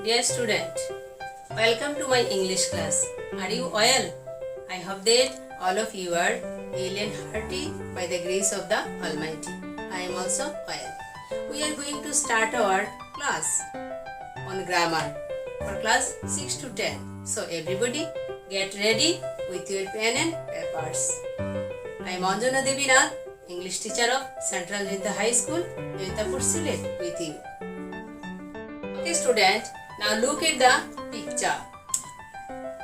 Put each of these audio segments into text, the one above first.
Dear student, welcome to my English class. Are you well? I hope that all of you are well and hearty by the grace of the Almighty. I am also well. We are going to start our class on grammar for class 6 to 10. So everybody get ready with your pen and papers. I am Anjana Devinath, English teacher of Central Jinta High School, Jintapur, Sylhet with you. Okay student, now look at the picture.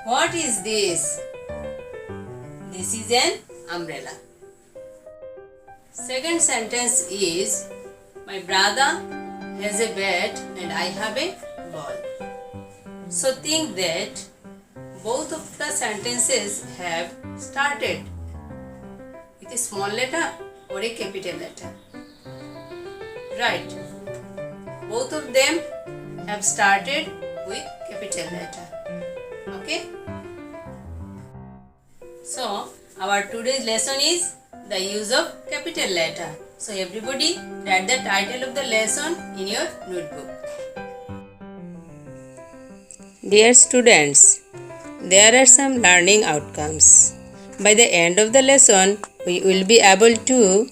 What is this? This is an umbrella. Second sentence is, my brother has a bat and I have a ball. So think that both of the sentences have started with a small letter or a capital letter. Right. Both of them have started with capital letter. Okay. So our today's lesson is the use of capital letter. So everybody write the title of the lesson in your notebook. Dear students, there are some learning outcomes. By the end of the lesson, we will be able to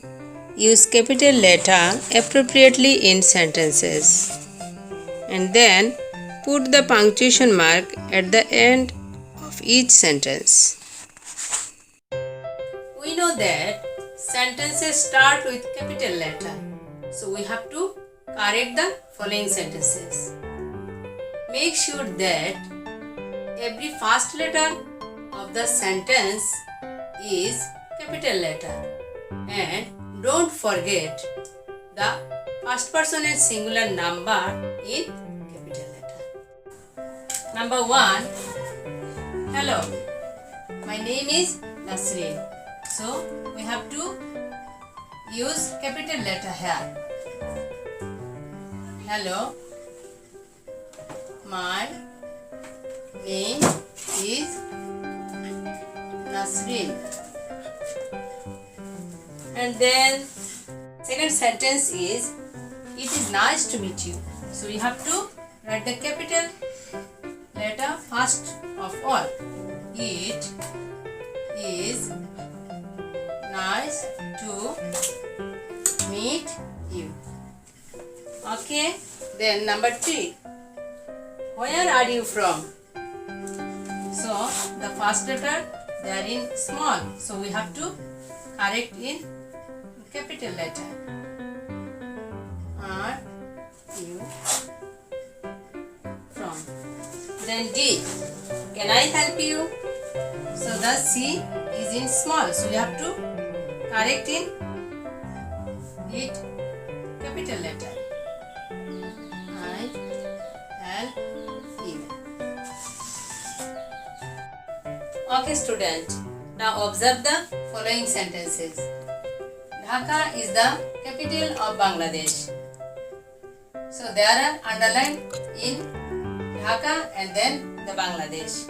use capital letter appropriately in sentences. And then put the punctuation mark at the end of each sentence. We know that sentences start with capital letter. So we have to correct the following sentences. Make sure that every first letter of the sentence is capital letter. And don't forget the first person and singular number in capital letter. Number 1. Hello. My name is Nasreen. So we have to use capital letter here. Hello. My name is Nasreen. And then second sentence is, it is nice to meet you. So you have to write the capital letter first of all. It is nice to meet you. Okay. Then number 3. Where are you from? So the first letter they are in small. So we have to correct in capital letter. Are you from? Then D. Can I help you? So the C is in small. So you have to correct in it capital letter. I help you. Okay student. Now observe the following sentences. Dhaka is the capital of Bangladesh. So there are underlined in Dhaka and then the Bangladesh.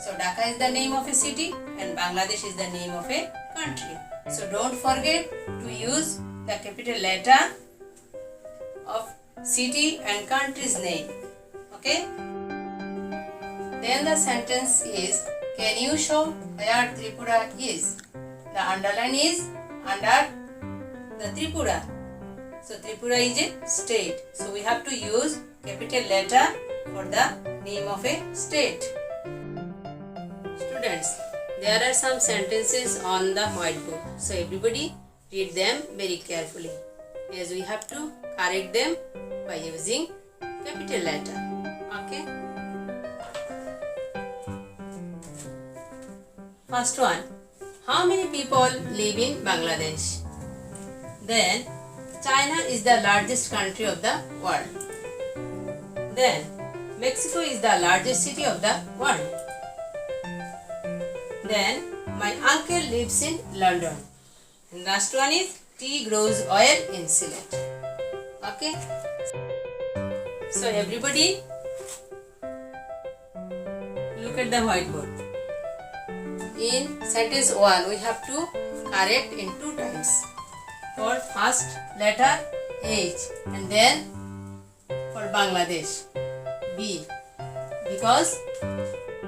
So Dhaka is the name of a city and Bangladesh is the name of a country. So don't forget to use the capital letter of city and country's name. Okay? Then the sentence is, can you show where Tripura is? The underline is under the Tripura. So Tripura is a state. So we have to use capital letter for the name of a state. Students, there are some sentences on the whiteboard. So everybody read them very carefully, as we have to correct them by using capital letter. Okay. First one. How many people live in Bangladesh? Then, China is the largest country of the world. Then, Mexico is the largest city of the world. Then, my uncle lives in London. And last one is, tea grows oil in Sylhet. Okay. So everybody, look at the whiteboard. In sentence 1, we have to correct in 2 times. For first letter H and then for Bangladesh. B, because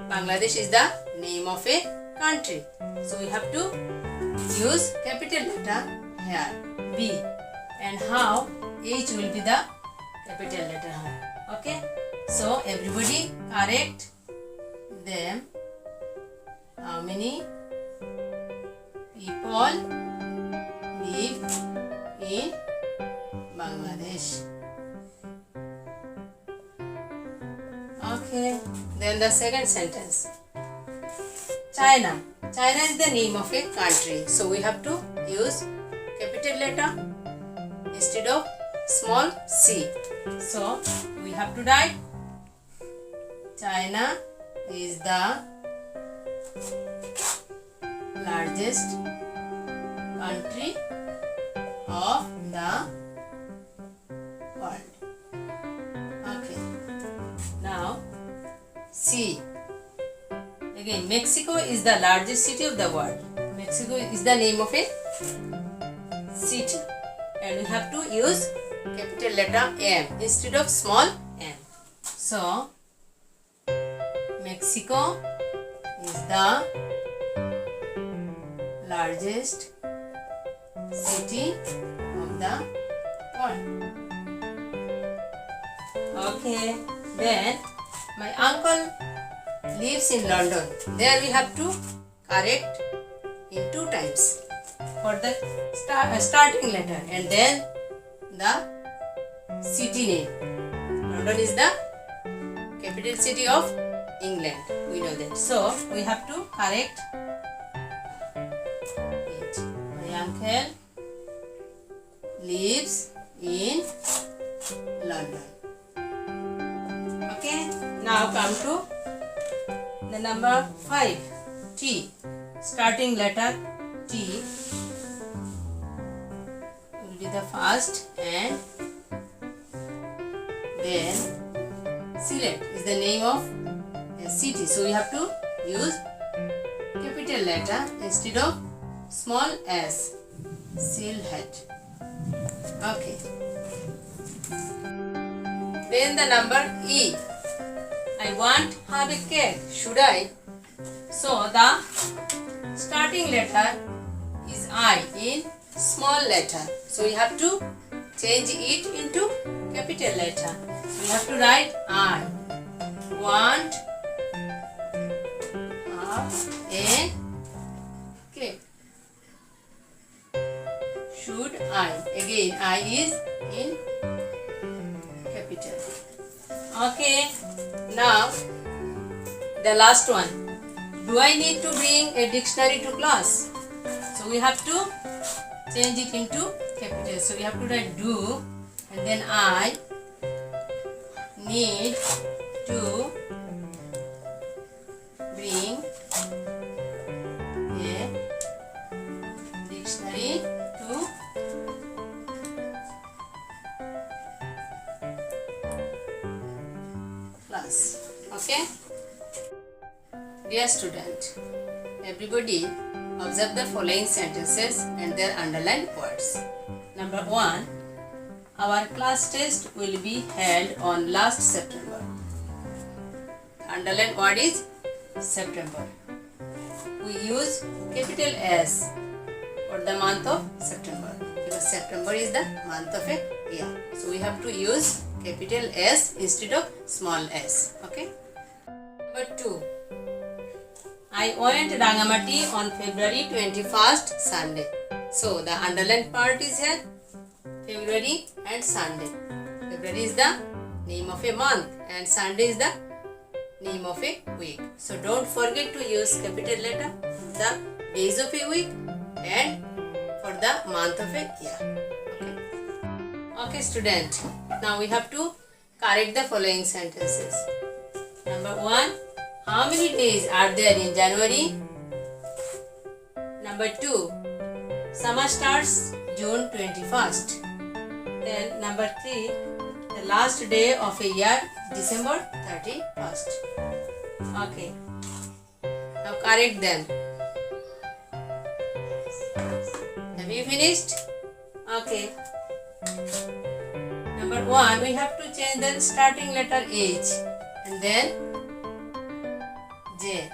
Bangladesh is the name of a country. So we have to use capital letter here, B. And how? H will be the capital letter here. Okay? So everybody correct them. How many people live in Bangladesh? Okay, then the second sentence. China. China is the name of a country. So we have to use capital letter instead of small c. So we have to write China is the largest country of the world. Okay. Now C. Again, Mexico is the largest city of the world. Mexico is the name of a city, and we have to use capital letter M instead of small m. So Mexico is the largest city of the world. Okay, then my uncle lives in London. There we have to correct in 2 times for the starting letter and then the city name. London is the capital city of England. We know that. So we have to correct it. My uncle lives in London. Okay. Now come to the number 5. T. Starting letter T will be the first, and then Sylhet is the name of a city. So we have to use capital letter instead of small s. Sylhet. Okay. Then the number E. I want to have a cake. Should I? So the starting letter is I in small letter. So we have to change it into capital letter. So we have to write I want have a cake. Should I? Again, I is in capital. Okay. Now the last one. Do I need to bring a dictionary to class? So we have to change it into capital. So we have to write do, and then I need to bring a dictionary to class. Okay. Dear student, everybody observe the following sentences and their underlined words. Number 1. Our class test will be held on last September. Underlined word is September. We use capital S for the month of September because September is the month of a year. So we have to use capital S instead of small s. Okay. Number 2. I went Rangamati on February 21st, Sunday. So the underlined part is here, February and Sunday. February is the name of a month and Sunday is the name of a week. So don't forget to use capital letter for the days of a week and for the month of a year. Okay, okay student. Now we have to correct the following sentences. Number 1. How many days are there in January? Number 2. Summer starts June 21st. Then number 3. The last day of a year, December 31st. Okay. Now correct them. Have you finished? Okay. Number 1. We have to change the starting letter H. and then J.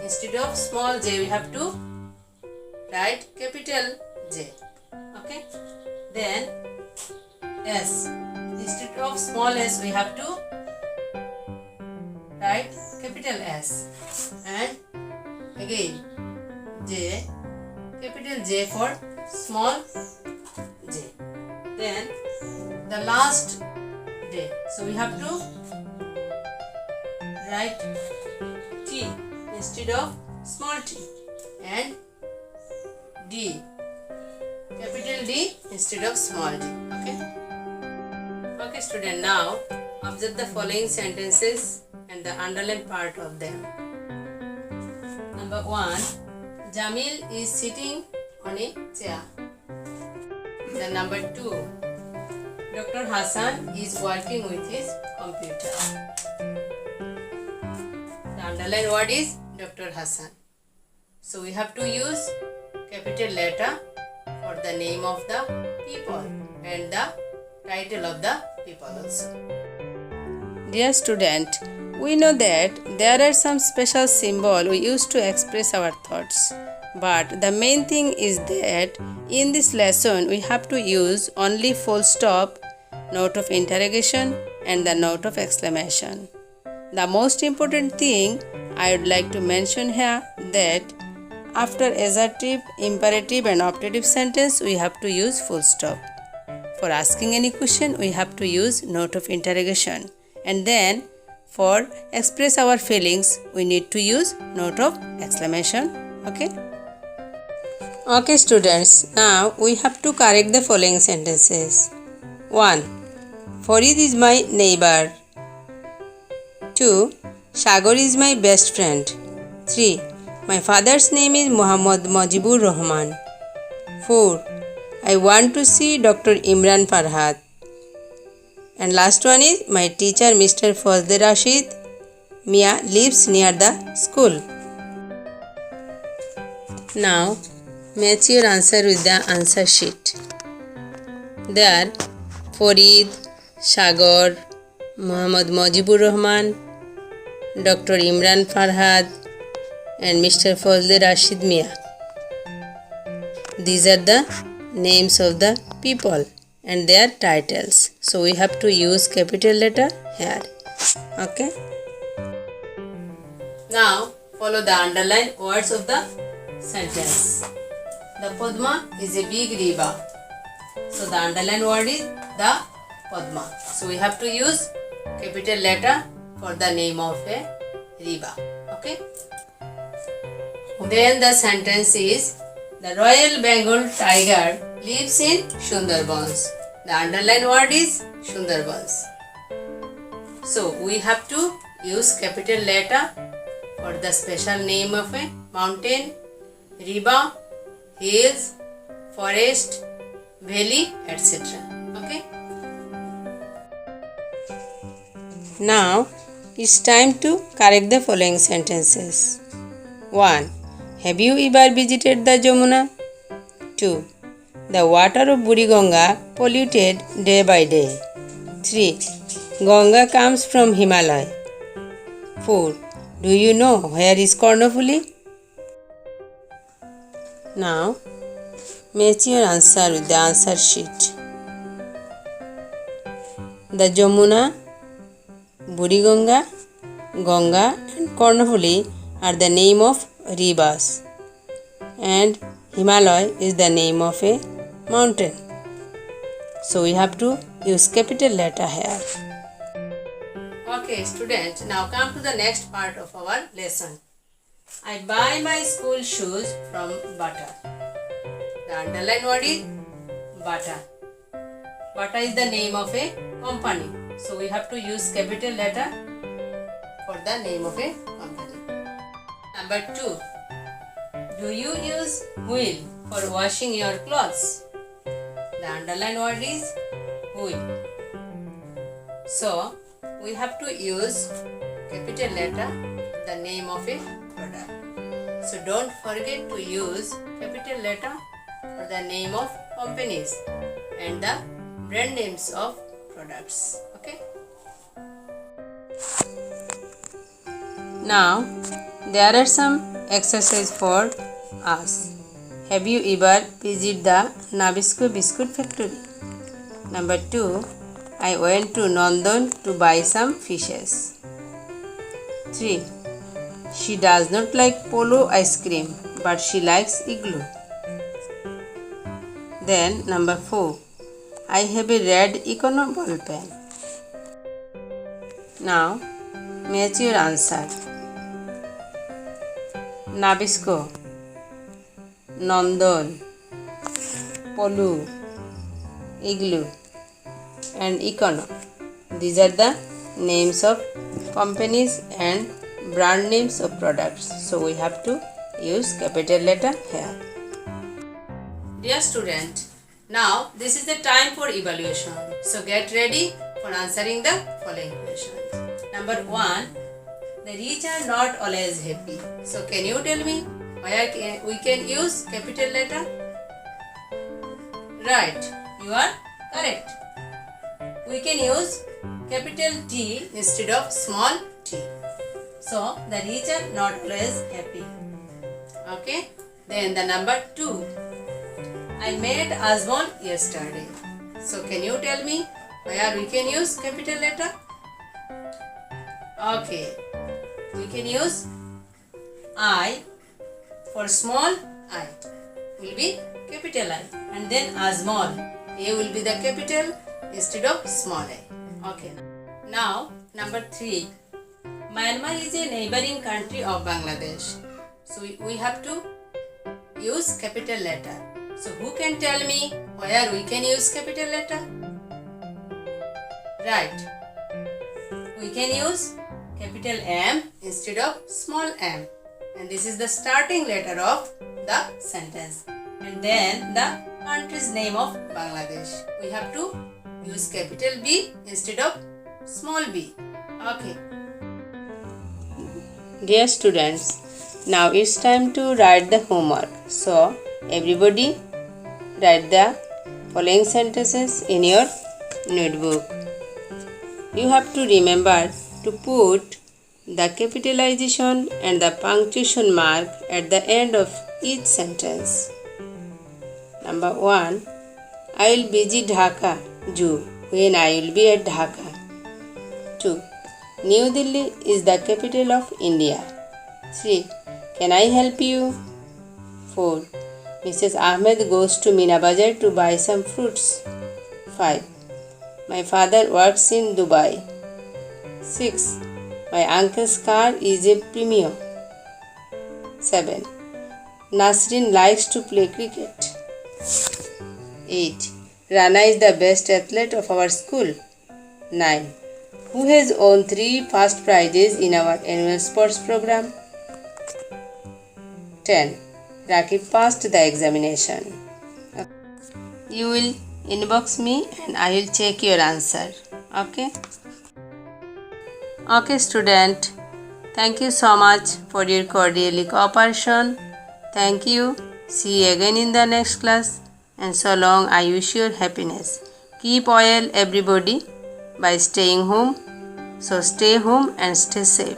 Instead of small j, we have to write capital J. Okay. Then S. Instead of small s, we have to write capital S. And again J, capital J for small j. Then the last J. So we have to write T instead of small t, and D, capital D instead of small d. Okay. Okay, student. Now observe the following sentences and the underlined part of them. Number 1. Jamil is sitting on a chair. Then number 2. Dr. Hassan is working with his computer. The underlined word is Dr. Hassan. So we have to use capital letter for the name of the people and the title of the people also. Dear student, we know that there are some special symbols we use to express our thoughts. But the main thing is that in this lesson we have to use only full stop, note of interrogation and the note of exclamation. The most important thing I would like to mention here that after assertive, imperative and optative sentence we have to use full stop. For asking any question we have to use note of interrogation, and then for express our feelings we need to use note of exclamation. Okay students, now we have to correct the following sentences. 1. Farid is my neighbor. 2. Sagar is my best friend. 3. My father's name is Muhammad Mujibur Rahman. 4. I want to see Dr. Imran Farhat. And last one is my teacher Mr. Fazle Rashid Mia lives near the school. Now match your answer with the answer sheet. There Farid, Sagar, Muhammad Mujibur Rahman, Dr. Imran Farhat and Mr. Fazle Rashid Mia. These are the names of the people and their titles. So we have to use capital letter here. Okay. Now follow the underlined words of the sentence. The Padma is a big river. So the underlined word is the Padma. So we have to use capital letter for the name of a river. Okay. Then the sentence is the Royal Bengal tiger lives in Sundarbans. The underlined word is Sundarbans. So we have to use capital letter for the special name of a mountain, river, hills, forest, valley, etc. Okay. Now it's time to correct the following sentences. 1. Have you ever visited the Jamuna? 2. The water of Buriganga polluted day by day. 3. Ganga comes from Himalaya. 4. Do you know where is Karnafuli? Now match your answer with the answer sheet. The Jamuna, Buriganga, Ganga and Karnafuli are the name of rivers, and Himalaya is the name of a mountain. So we have to use capital letter here. Okay students, now come to the next part of our lesson. I buy my school shoes from Bata. The underlined word is Bata. Bata is the name of a company. So we have to use capital letter for the name of a company. Number 2. Do you use wheel for washing your clothes? The underlined word is wheel. So we have to use capital letter the name of a product. So don't forget to use capital letter for the name of companies and the brand names of products. Okay. Now, there are some exercises for us. Have you ever visited the Nabisco Biscuit Factory? Number 2. I went to Nandan to buy some fishes. 3. She does not like Polo ice cream, but she likes Igloo. Then number 4. I have a red Econo ball pen. Now, match your answer. Nabisco, Nandan, Polo, Igloo and Econo. These are the names of companies and brand names of products. So we have to use capital letter here. Dear student, now this is the time for evaluation. So get ready for answering the following questions. Number 1. The rich are not always happy. So can you tell me where we can use capital letter? Right, you are correct. We can use capital T instead of small t. So the rich are not always happy. Okay. Then the number 2. I met Azwan yesterday. So can you tell me where we can use capital letter? Okay. We can use I for small I will be capital I, and then Azwan, A will be the capital instead of small I. Okay. Now number 3. Myanmar is a neighboring country of Bangladesh. So we have to use capital letter. So who can tell me where we can use capital letter? Right. We can use capital M instead of small m. And this is the starting letter of the sentence. And then the country's name of Bangladesh. We have to use capital B instead of small b. Okay. Dear students, now it's time to write the homework. So everybody write the following sentences in your notebook. You have to remember to put the capitalization and the punctuation mark at the end of each sentence. Number 1. I will visit Dhaka Zoo when I will be at Dhaka. 2. New Delhi is the capital of India. 3. Can I help you? 4. Mrs. Ahmed goes to Mina Bazar to buy some fruits. 5. My father works in Dubai. 6. My uncle's car is a Premio. 7. Nasrin likes to play cricket. 8. Rana is the best athlete of our school. 9. Who has won 3 first prizes in our annual sports program? 10. Rakib passed the examination. You will inbox me and I will check your answer. Okay? Okay, student. Thank you so much for your cordial cooperation. Thank you. See you again in the next class. And so long, I wish you happiness. Keep well, everybody, by staying home. So stay home and stay safe.